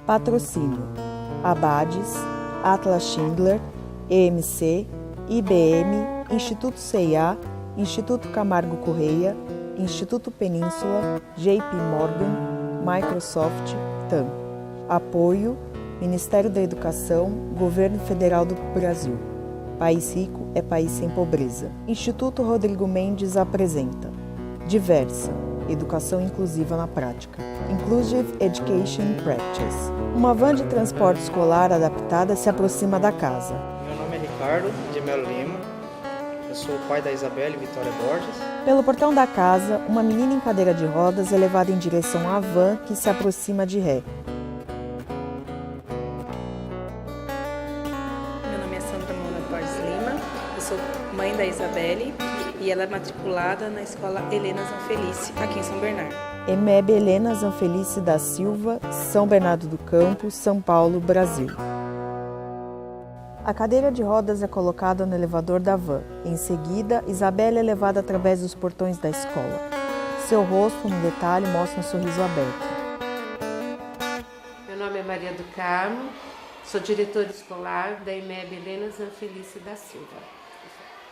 Patrocínio: Abades, Atlas Schindler, EMC, IBM, Instituto CIA, Instituto Camargo Correia, Instituto Península, JP Morgan, Microsoft, TAM. Apoio: Ministério da Educação, Governo Federal do Brasil. País rico é país sem pobreza. Instituto Rodrigo Mendes apresenta Diversa, Educação Inclusiva na Prática. Inclusive Education in Practice. Uma van de transporte escolar adaptada se aproxima da casa. Meu nome é Ricardo de Melo Lima. Eu sou o pai da Isabelle Vitória Borges. Pelo portão da casa, uma menina em cadeira de rodas é levada em direção à van que se aproxima de ré. Meu nome é Sandra Mona Borges Lima, eu sou mãe da Isabelle e ela é matriculada na escola Helena Zanfelice, aqui em São Bernardo. EMEB Helena Zanfelice da Silva, São Bernardo do Campo, São Paulo, Brasil. A cadeira de rodas é colocada no elevador da van. Em seguida, Isabelle é levada através dos portões da escola. Seu rosto, no detalhe, mostra um sorriso aberto. Meu nome é Maria do Carmo, sou diretora escolar da EMEB Helena Zanfelice da Silva.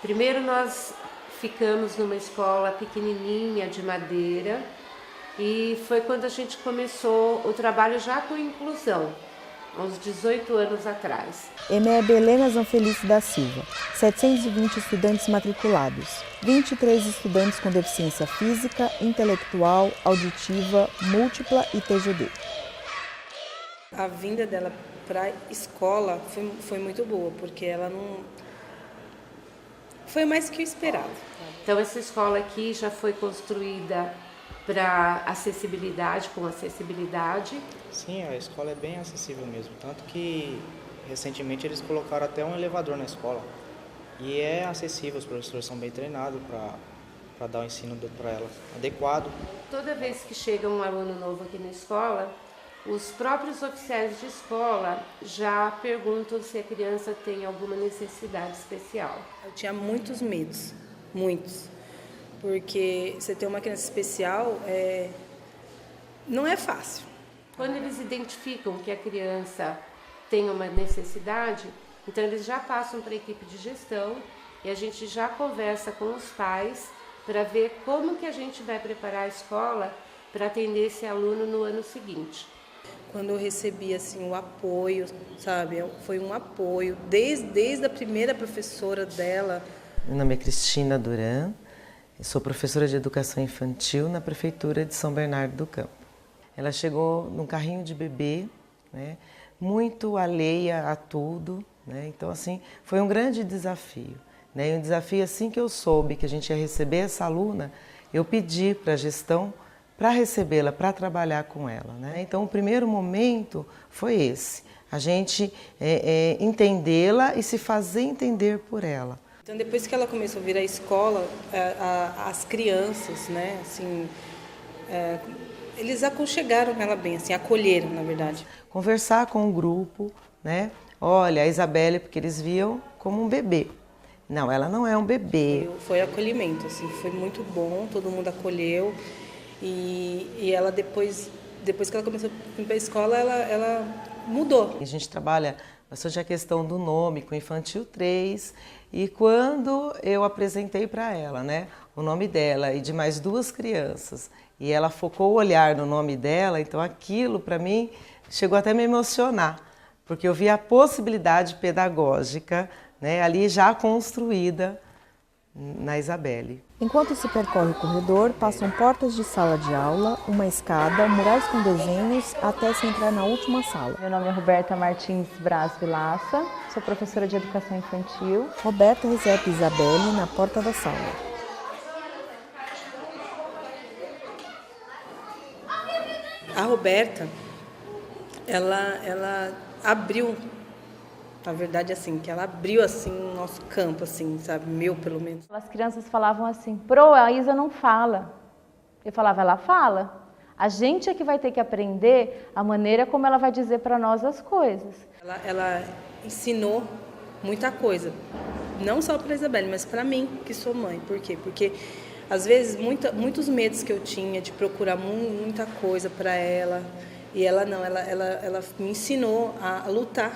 Primeiro nós ficamos numa escola pequenininha de madeira e foi quando a gente começou o trabalho já com inclusão. Uns 18 anos atrás. EMEB Helena Zanfelice da Silva, 720 estudantes matriculados, 23 estudantes com deficiência física, intelectual, auditiva, múltipla e TGD. A vinda dela para a escola foi muito boa, porque ela não... foi mais que o esperado. Então essa escola aqui já foi construída para acessibilidade, com acessibilidade. Sim, a escola é bem acessível mesmo, tanto que recentemente eles colocaram até um elevador na escola. E é acessível, os professores são bem treinados para dar o ensino para ela adequado. Toda vez que chega um aluno novo aqui na escola, os próprios oficiais de escola já perguntam se a criança tem alguma necessidade especial. Eu tinha muitos medos, muitos. Porque você ter uma criança especial não é fácil. Quando eles identificam que a criança tem uma necessidade, então eles já passam para a equipe de gestão e a gente já conversa com os pais para ver como que a gente vai preparar a escola para atender esse aluno no ano seguinte. Quando eu recebi assim, o apoio, sabe, foi um apoio, desde a primeira professora dela. Meu nome é Cristina Duran. Eu sou professora de educação infantil na Prefeitura de São Bernardo do Campo. Ela chegou num carrinho de bebê, né, muito alheia a tudo, né, então assim, foi um grande desafio. Né, e um desafio assim que eu soube que a gente ia receber essa aluna, eu pedi para a gestão para recebê-la, para trabalhar com ela. Né. Então o primeiro momento foi esse, a gente entendê-la e se fazer entender por ela. Então, depois que ela começou a vir à escola, as crianças, né, assim, eles aconchegaram ela bem, assim, acolheram, na verdade. Conversar com o grupo, né? Olha, a Isabelle, porque eles viam como um bebê. Não, ela não é um bebê. Foi acolhimento, assim, foi muito bom, todo mundo acolheu. E ela depois que ela começou a ir para a escola, ela mudou. A gente trabalha bastante a questão do nome com Infantil 3 e quando eu apresentei para ela, né, o nome dela e de mais duas crianças e ela focou o olhar no nome dela, então aquilo para mim chegou até a me emocionar, porque eu vi a possibilidade pedagógica, né, ali já construída na Isabelle. Enquanto se percorre o corredor, passam portas de sala de aula, uma escada, murais com desenhos, até se entrar na última sala. Meu nome é Roberta Martins Braz Vilaça, sou professora de educação infantil. Roberta recebe Isabelle na porta da sala. A Roberta, ela abriu, na verdade, assim, que ela abriu, assim, o nosso campo, assim, sabe, meu, pelo menos. As crianças falavam assim, a Isa não fala. Eu falava, ela fala. A gente é que vai ter que aprender a maneira como ela vai dizer para nós as coisas. Ela ensinou muita coisa, não só para a Isabelle, mas para mim, que sou mãe. Por quê? Porque, às vezes, muitos medos que eu tinha de procurar muita coisa para ela, E ela não, ela me ensinou a lutar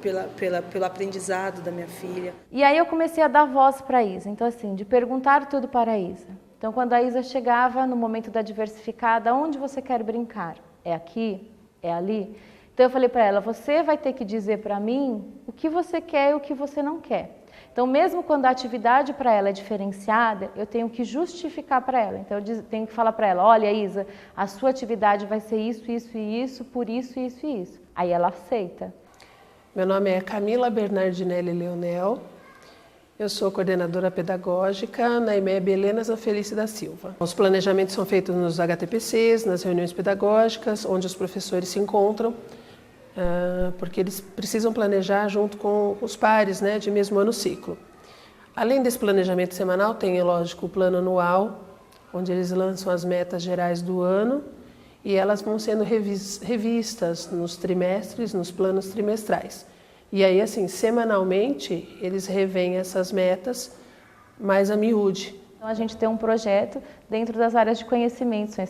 pelo aprendizado da minha filha. E aí eu comecei a dar voz para a Isa, então assim, de perguntar tudo para a Isa. Então quando a Isa chegava no momento da diversificada, onde você quer brincar? É aqui? É ali? Então eu falei para ela, você vai ter que dizer para mim o que você quer e o que você não quer. Então mesmo quando a atividade para ela é diferenciada, eu tenho que justificar para ela. Então eu tenho que falar para ela, olha Isa, a sua atividade vai ser isso, isso e isso, por isso, isso e isso. Aí ela aceita. Meu nome é Camila Bernardinelli Leonel, eu sou coordenadora pedagógica na IMEB Helena Zanfelice da Silva. Os planejamentos são feitos nos HTPCs, nas reuniões pedagógicas, onde os professores se encontram, porque eles precisam planejar junto com os pares, né, de mesmo ano ciclo. Além desse planejamento semanal, tem, lógico, o plano anual, onde eles lançam as metas gerais do ano e elas vão sendo revistas nos trimestres, nos planos trimestrais. E aí, assim, semanalmente, eles revêem essas metas mais a miúde. Então, a gente tem um projeto dentro das áreas de conhecimento, são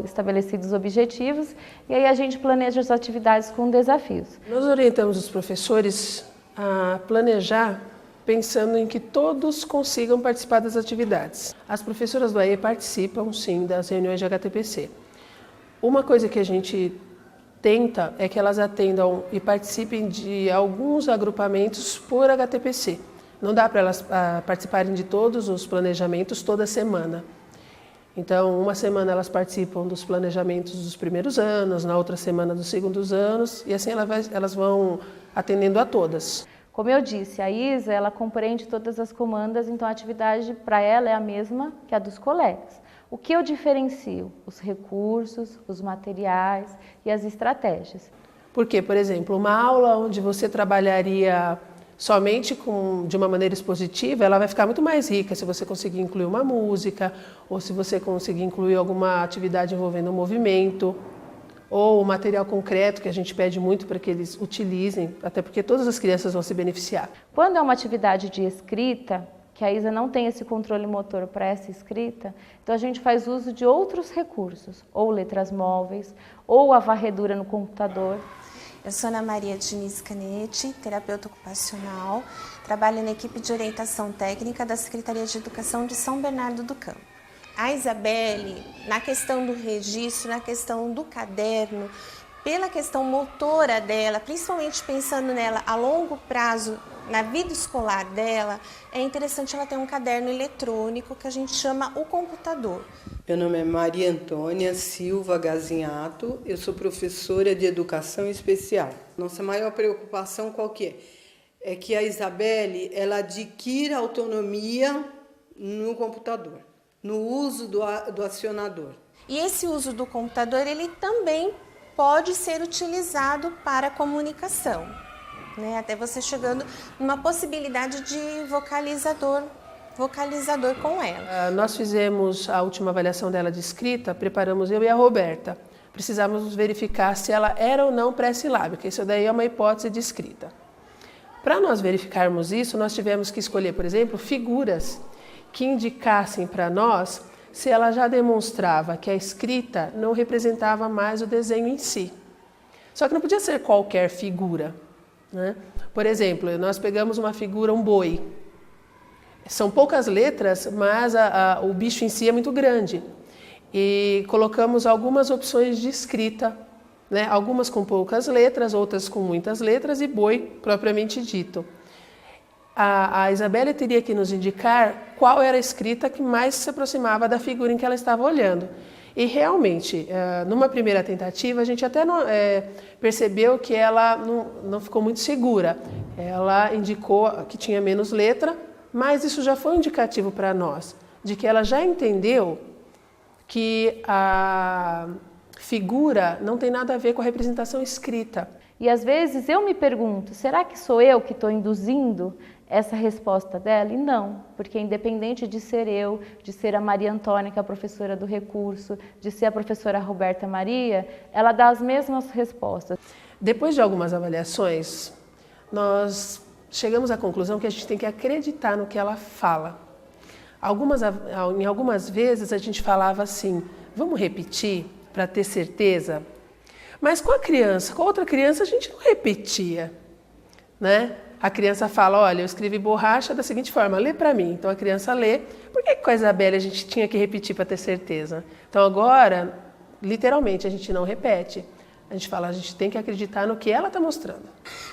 estabelecidos objetivos, e aí a gente planeja as atividades com desafios. Nós orientamos os professores a planejar pensando em que todos consigam participar das atividades. As professoras do AE participam, sim, das reuniões de HTPC. Uma coisa que a gente tenta é que elas atendam e participem de alguns agrupamentos por HTPC. Não dá para elas participarem de todos os planejamentos toda semana. Então, uma semana elas participam dos planejamentos dos primeiros anos, na outra semana dos segundos anos, e assim elas vão atendendo a todas. Como eu disse, a Isa, ela compreende todas as comandas, então a atividade para ela é a mesma que a dos colegas. O que eu diferencio? Os recursos, os materiais e as estratégias. Porque, por exemplo, uma aula onde você trabalharia somente de uma maneira expositiva, ela vai ficar muito mais rica se você conseguir incluir uma música, ou se você conseguir incluir alguma atividade envolvendo um movimento, ou o material concreto que a gente pede muito para que eles utilizem, até porque todas as crianças vão se beneficiar. Quando é uma atividade de escrita, que a Isa não tem esse controle motor para essa escrita, então a gente faz uso de outros recursos, ou letras móveis, ou a varredura no computador. Eu sou Ana Maria Diniz Canete, terapeuta ocupacional, trabalho na equipe de orientação técnica da Secretaria de Educação de São Bernardo do Campo. A Isabelle, na questão do registro, na questão do caderno, pela questão motora dela, principalmente pensando nela a longo prazo, na vida escolar dela, é interessante ela ter um caderno eletrônico que a gente chama o computador. Meu nome é Maria Antônia Silva Gazinhato, eu sou professora de educação especial. Nossa maior preocupação qual que é? É que a Isabelle, ela adquira autonomia no computador, no uso do acionador. E esse uso do computador, ele também pode ser utilizado para comunicação, né? Até você chegando numa possibilidade de vocalizador com ela. Nós fizemos a última avaliação dela de escrita, preparamos eu e a Roberta. Precisávamos verificar se ela era ou não pré-silábica, isso daí é uma hipótese de escrita. Para nós verificarmos isso, nós tivemos que escolher, por exemplo, figuras que indicassem para nós se ela já demonstrava que a escrita não representava mais o desenho em si. Só que não podia ser qualquer figura, né? Por exemplo, nós pegamos uma figura, um boi. São poucas letras, mas o bicho em si é muito grande. E colocamos algumas opções de escrita, né? Algumas com poucas letras, outras com muitas letras e boi propriamente dito. A Isabelle teria que nos indicar qual era a escrita que mais se aproximava da figura em que ela estava olhando. E realmente, numa primeira tentativa, a gente até percebeu que ela não ficou muito segura. Ela indicou que tinha menos letra, mas isso já foi um indicativo para nós, de que ela já entendeu que a figura não tem nada a ver com a representação escrita. E às vezes eu me pergunto, será que sou eu que estou induzindo essa resposta dela? E não, porque independente de ser eu, de ser a Maria Antônia, que é a professora do recurso, de ser a professora Roberta Maria, ela dá as mesmas respostas. Depois de algumas avaliações, nós chegamos à conclusão que a gente tem que acreditar no que ela fala. Em algumas vezes a gente falava assim, vamos repetir para ter certeza? Mas com a criança, com a outra criança, a gente não repetia, né? A criança fala, olha, eu escrevi borracha da seguinte forma, lê para mim. Então a criança lê. Por que com a Isabelle a gente tinha que repetir para ter certeza? Então agora, literalmente, a gente não repete. A gente fala, a gente tem que acreditar no que ela está mostrando.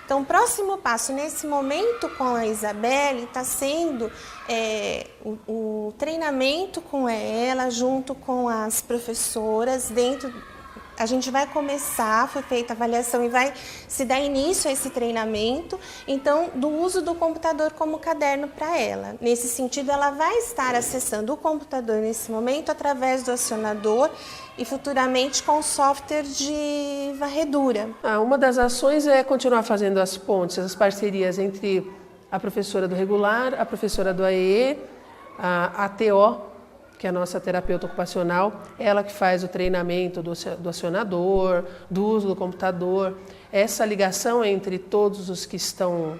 Então, o próximo passo nesse momento com a Isabelle está sendo o treinamento com ela, junto com as professoras, dentro. A gente vai começar, foi feita a avaliação e vai se dar início a esse treinamento, então, do uso do computador como caderno para ela. Nesse sentido, ela vai estar acessando o computador nesse momento através do acionador e futuramente com software de varredura. Uma das ações é continuar fazendo as pontes, as parcerias entre a professora do regular, a professora do AEE, a ATO, que é a nossa terapeuta ocupacional, ela que faz o treinamento do acionador, do uso do computador. Essa ligação entre todos os que estão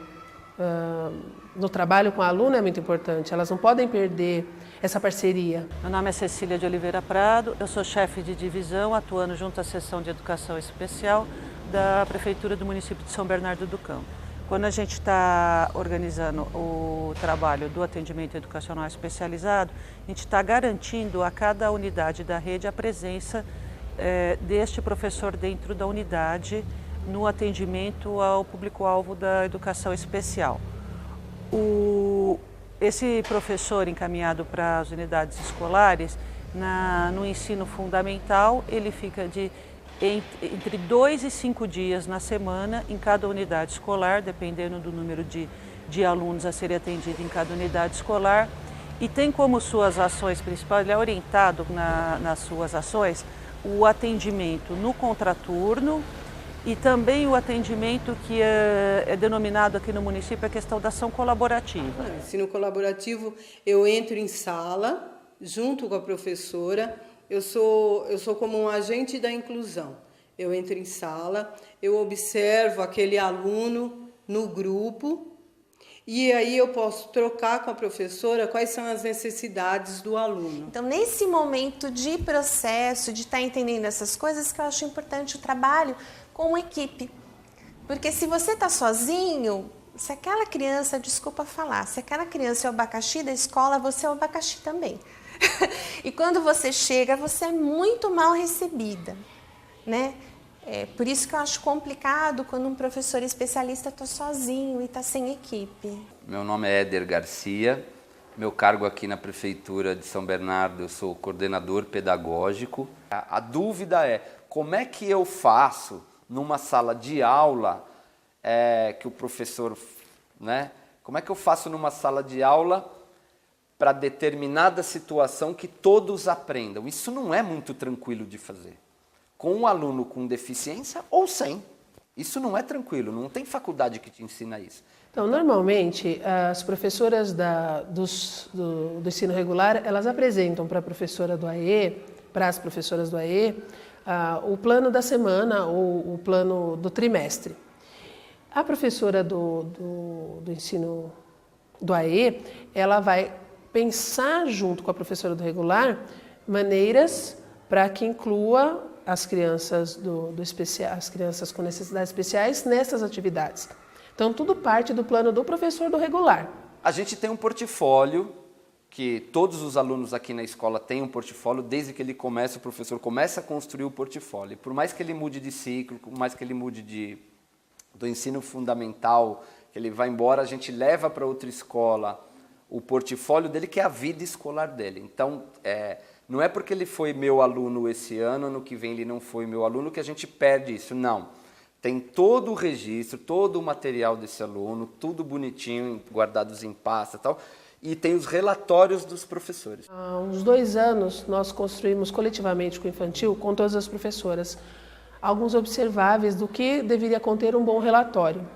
no trabalho com a aluna é muito importante, elas não podem perder essa parceria. Meu nome é Cecília de Oliveira Prado, eu sou chefe de divisão, atuando junto à seção de educação especial da Prefeitura do município de São Bernardo do Campo. Quando a gente está organizando o trabalho do atendimento educacional especializado, a gente está garantindo a cada unidade da rede a presença deste professor dentro da unidade no atendimento ao público-alvo da educação especial. Esse professor encaminhado para as unidades escolares, no ensino fundamental, ele fica entre 2 e 5 dias na semana em cada unidade escolar, dependendo do número de alunos a serem atendidos em cada unidade escolar. E tem como suas ações principais, ele é orientado nas suas ações, o atendimento no contraturno e também o atendimento que é denominado aqui no município a questão da ação colaborativa. No ensino colaborativo, eu entro em sala, junto com a professora. Eu sou como um agente da inclusão. Eu entro em sala, eu observo aquele aluno no grupo e aí eu posso trocar com a professora quais são as necessidades do aluno. Então, nesse momento de processo, de estar entendendo essas coisas, que eu acho importante o trabalho com equipe. Porque se você está sozinho, se aquela criança, desculpa falar, se aquela criança é o abacaxi da escola, você é o abacaxi também. E quando você chega, você é muito mal recebida, né? Por isso que eu acho complicado quando um professor especialista está sozinho e está sem equipe. Meu nome é Éder Garcia, meu cargo aqui na Prefeitura de São Bernardo, eu sou coordenador pedagógico. A dúvida é, como é que eu faço numa sala de aula que o professor, né? Como é que eu faço numa sala de aula para determinada situação que todos aprendam? Isso não é muito tranquilo de fazer. Com um aluno com deficiência ou sem. Isso não é tranquilo, não tem faculdade que te ensina isso. Então, normalmente, as professoras do ensino regular, elas apresentam para a professora do AE, para as professoras do AE, o plano da semana ou o plano do trimestre. A professora do ensino do AE, ela vai pensar junto com a professora do regular maneiras para que inclua as crianças as crianças com necessidades especiais nessas atividades. Então, tudo parte do plano do professor do regular. A gente tem um portfólio, que todos os alunos aqui na escola têm um portfólio, desde que ele começa, o professor começa a construir o portfólio. Por mais que ele mude de ciclo, por mais que ele mude do ensino fundamental, que ele vai embora, a gente leva para outra escola o portfólio dele, que é a vida escolar dele. Então, não é porque ele foi meu aluno esse ano, no que vem ele não foi meu aluno, que a gente perde isso. Não. Tem todo o registro, todo o material desse aluno, tudo bonitinho, guardados em pasta e tal. E tem os relatórios dos professores. Há uns 2 anos, nós construímos coletivamente com o infantil, com todas as professoras, alguns observáveis do que deveria conter um bom relatório.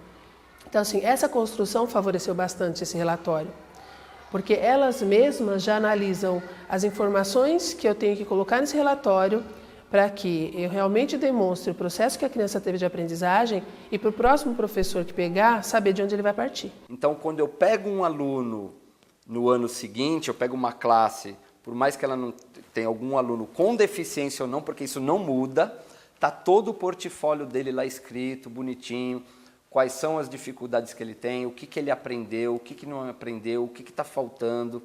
Então, assim, essa construção favoreceu bastante esse relatório, porque elas mesmas já analisam as informações que eu tenho que colocar nesse relatório para que eu realmente demonstre o processo que a criança teve de aprendizagem e para o próximo professor que pegar, saber de onde ele vai partir. Então, quando eu pego um aluno no ano seguinte, eu pego uma classe, por mais que ela não tenha algum aluno com deficiência ou não, porque isso não muda, Está todo o portfólio dele lá escrito, bonitinho, quais são as dificuldades que ele tem, o que ele aprendeu, o que não aprendeu, o que está faltando,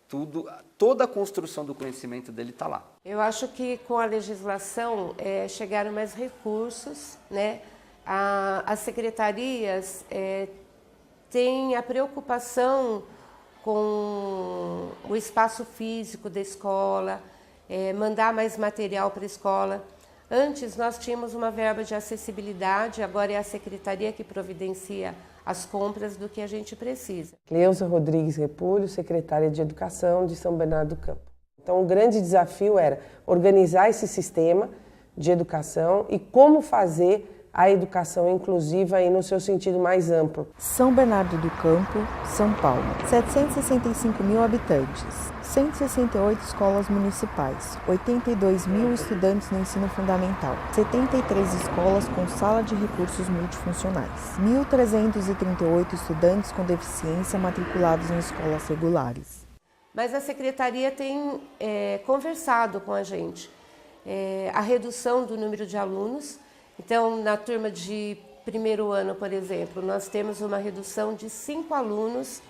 tudo, toda a construção do conhecimento dele está lá. Eu acho que com a legislação chegaram mais recursos, né? As secretarias têm a preocupação com o espaço físico da escola, mandar mais material para a escola. Antes nós tínhamos uma verba de acessibilidade, agora é a secretaria que providencia as compras do que a gente precisa. Cleusa Rodrigues Repulho, secretária de Educação de São Bernardo do Campo. Então o grande desafio era organizar esse sistema de educação e como fazer a educação inclusiva e no seu sentido mais amplo. São Bernardo do Campo, São Paulo. 765 mil habitantes, 168 escolas municipais, 82 mil estudantes no ensino fundamental, 73 escolas com sala de recursos multifuncionais, 1.338 estudantes com deficiência matriculados em escolas regulares. Mas a secretaria tem conversado com a gente a redução do número de alunos. Então, na turma de primeiro ano, por exemplo, nós temos uma redução de 5 alunos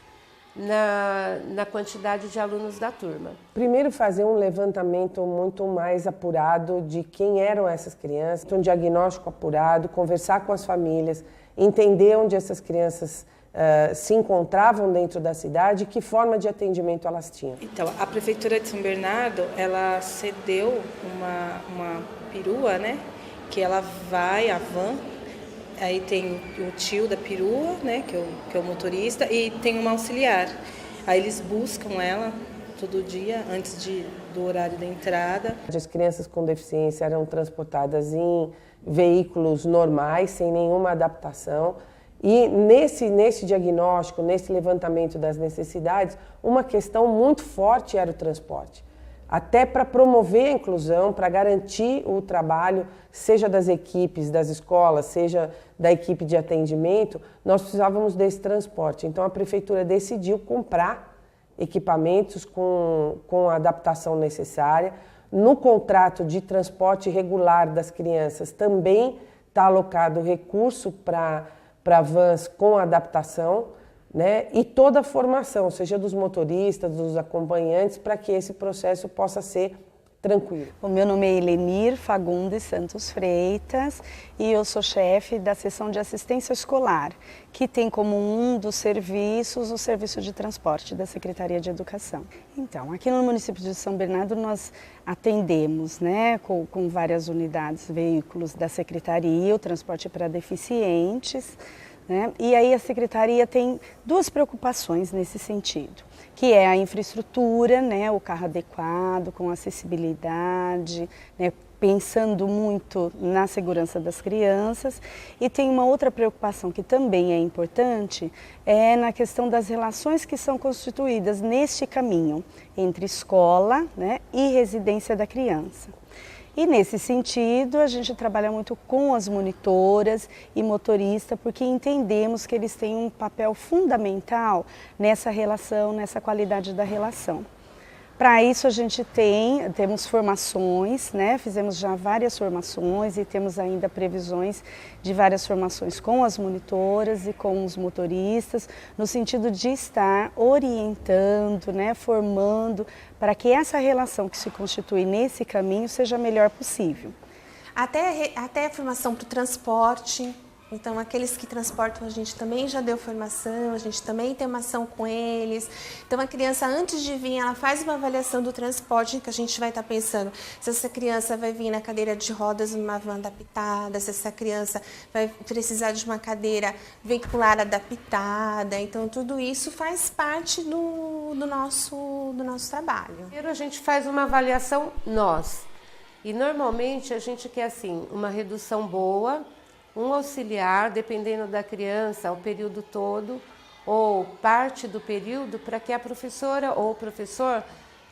na quantidade de alunos da turma. Primeiro, fazer um levantamento muito mais apurado de quem eram essas crianças, um diagnóstico apurado, conversar com as famílias, entender onde essas crianças se encontravam dentro da cidade e que forma de atendimento elas tinham. Então, a Prefeitura de São Bernardo, ela cedeu uma perua, né? Que ela vai, a van, aí tem o tio da perua, né, que é o motorista, e tem uma auxiliar. Aí eles buscam ela todo dia, antes do horário da entrada. As crianças com deficiência eram transportadas em veículos normais, sem nenhuma adaptação. E nesse diagnóstico, nesse levantamento das necessidades, uma questão muito forte era o transporte. Até para promover a inclusão, para garantir o trabalho, seja das equipes das escolas, seja da equipe de atendimento, nós precisávamos desse transporte. Então a prefeitura decidiu comprar equipamentos com a adaptação necessária. No contrato de transporte regular das crianças também está alocado recurso para vans com adaptação, né? E toda a formação, seja dos motoristas, dos acompanhantes, para que esse processo possa ser tranquilo. O meu nome é Helenir Fagundes Santos Freitas e eu sou chefe da seção de assistência escolar, que tem como um dos serviços o serviço de transporte da Secretaria de Educação. Então, aqui no município de São Bernardo nós atendemos, né, com várias unidades, veículos da Secretaria, o transporte para deficientes, né? E aí a Secretaria tem duas preocupações nesse sentido, que é a infraestrutura, né? O carro adequado, com acessibilidade, né? Pensando muito na segurança das crianças. E tem uma outra preocupação que também é importante, é na questão das relações que são constituídas neste caminho entre escola, né? E residência da criança. E nesse sentido, a gente trabalha muito com as monitoras e motoristas, porque entendemos que eles têm um papel fundamental nessa relação, nessa qualidade da relação. Para isso a gente temos formações, né? Fizemos já várias formações e temos ainda previsões de várias formações com as monitoras e com os motoristas, no sentido de estar orientando, né? Formando, para que essa relação que se constitui nesse caminho seja a melhor possível. Até a formação para o transporte. Então, aqueles que transportam, a gente também já deu formação, a gente também tem uma ação com eles. Então, a criança, antes de vir, ela faz uma avaliação do transporte, que a gente vai estar pensando se essa criança vai vir na cadeira de rodas numa van adaptada, se essa criança vai precisar de uma cadeira veicular adaptada. Então, tudo isso faz parte do nosso trabalho. Primeiro, a gente faz uma avaliação nós. E, normalmente, a gente quer, assim, uma redução boa, um auxiliar, dependendo da criança, o período todo ou parte do período, para que a professora ou o professor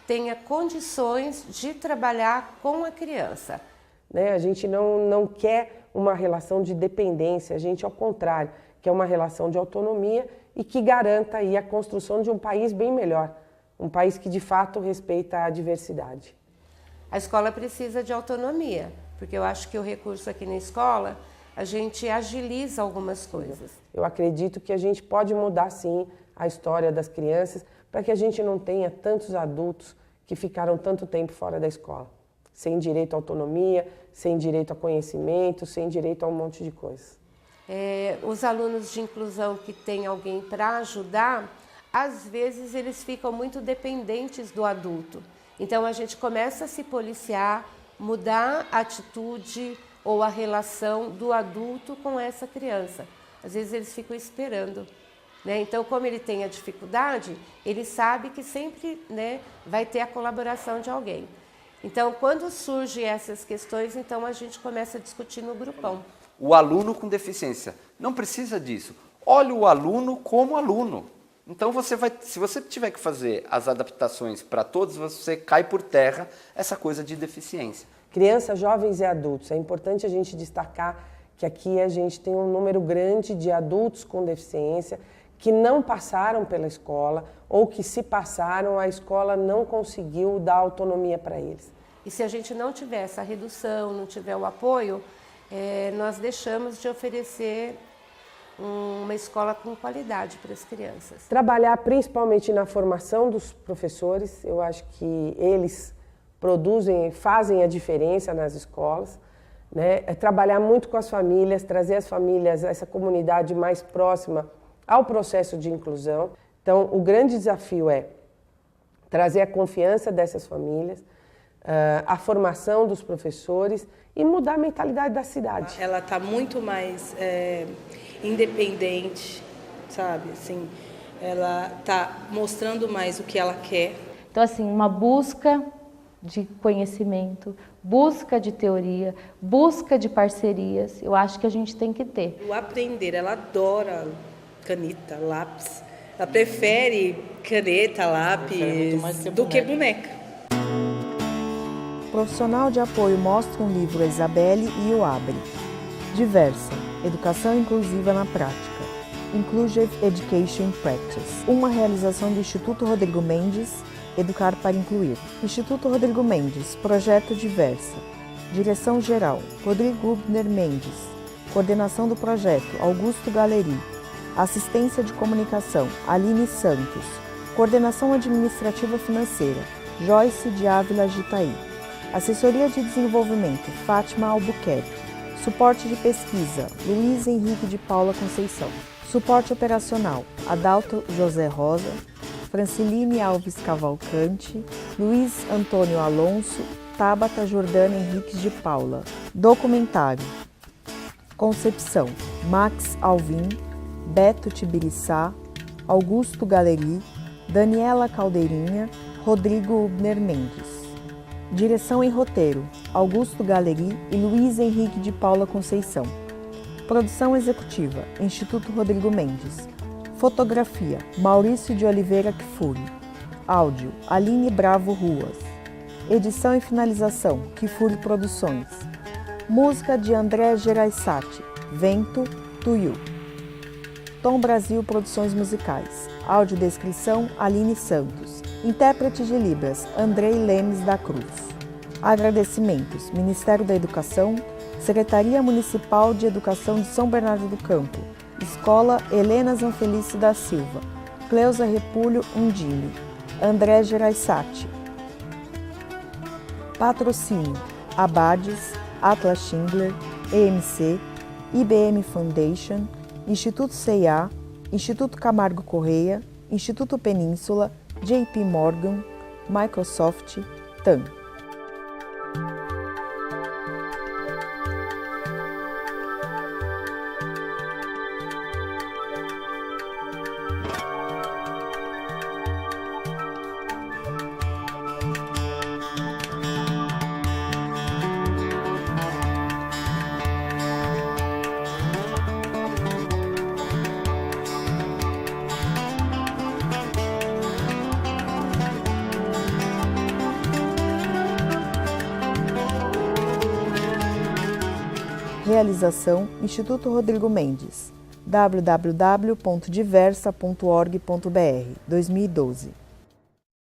tenha condições de trabalhar com a criança. Né? A gente não quer uma relação de dependência, a gente, ao contrário, quer uma relação de autonomia e que garanta aí a construção de um país bem melhor, um país que de fato respeita a diversidade. A escola precisa de autonomia. porque eu acho que o recurso aqui na escola, a gente agiliza algumas coisas. Eu acredito que a gente pode mudar, sim, a história das crianças para que a gente não tenha tantos adultos que ficaram tanto tempo fora da escola, sem direito à autonomia, sem direito a conhecimento, sem direito a um monte de coisas. Os alunos de inclusão que têm alguém para ajudar, às vezes eles ficam muito dependentes do adulto. Então a gente começa a se policiar, mudar a atitude ou a relação do adulto com essa criança. Às vezes eles ficam esperando, né? Então, como ele tem a dificuldade, ele sabe que sempre, né, vai ter a colaboração de alguém. Então, quando surgem essas questões, então a gente começa a discutir no grupão. O aluno com deficiência não precisa disso. Olhe o aluno como aluno. Então, se você tiver que fazer as adaptações para todos, você cai por terra essa coisa de deficiência. Crianças, jovens e adultos, é importante a gente destacar que aqui a gente tem um número grande de adultos com deficiência que não passaram pela escola ou que, se passaram, a escola não conseguiu dar autonomia para eles. E se a gente não tiver essa redução, não tiver o apoio, nós deixamos de oferecer uma escola com qualidade para as crianças. Trabalhar principalmente na formação dos professores, eu acho que eles produzem, fazem a diferença nas escolas, né? Trabalhar muito com as famílias, trazer as famílias, essa comunidade mais próxima ao processo de inclusão. Então, o grande desafio é trazer a confiança dessas famílias, a formação dos professores e mudar a mentalidade da cidade. Ela está muito mais independente, sabe? Assim, ela está mostrando mais o que ela quer. Então, assim, uma busca de conhecimento, busca de teoria, busca de parcerias, eu acho que a gente tem que ter. O aprender, ela adora caneta, lápis. Ela prefere caneta, lápis do que boneca. O profissional de apoio mostra um livro a Isabelle e o abre. Diversa, Educação Inclusiva na Prática. Inclusive Education in Practice. Uma realização do Instituto Rodrigo Mendes, Educar para Incluir. Instituto Rodrigo Mendes, Projeto Diversa. Direção-Geral, Rodrigo Hubner Mendes. Coordenação do projeto, Augusto Galeri. Assistência de Comunicação, Aline Santos. Coordenação Administrativa Financeira, Joyce de Ávila Gitaí. Assessoria de Desenvolvimento, Fátima Albuquerque. Suporte de Pesquisa, Luiz Henrique de Paula Conceição. Suporte Operacional, Adalto José Rosa, Franciline Alves Cavalcante, Luiz Antônio Alonso, Tabata Jordana Henriques de Paula. Documentário. Concepção, Max Alvim, Beto Tibiriçá, Augusto Galeri, Daniela Caldeirinha, Rodrigo Hubner Mendes. Direção e roteiro, Augusto Galeri e Luiz Henrique de Paula Conceição. Produção executiva, Instituto Rodrigo Mendes. Fotografia, Maurício de Oliveira Kfouri. Áudio, Aline Bravo Ruas. Edição e finalização, Kfouri Produções. Música de André Geraisati, Vento, Tuiu. Tom Brasil Produções Musicais. Audiodescrição, Aline Santos. Intérprete de Libras, Andrei Lemes da Cruz. Agradecimentos, Ministério da Educação, Secretaria Municipal de Educação de São Bernardo do Campo, Escola Helena Zanfelice da Silva, Cleusa Repulho Undime, André Geraisati. Patrocínio, Abades, Atlas Schindler, EMC, IBM Foundation, Instituto CIA, Instituto Camargo Correia, Instituto Península, JP Morgan, Microsoft, TAM. Realização, Instituto Rodrigo Mendes. www.diversa.org.br, 2012.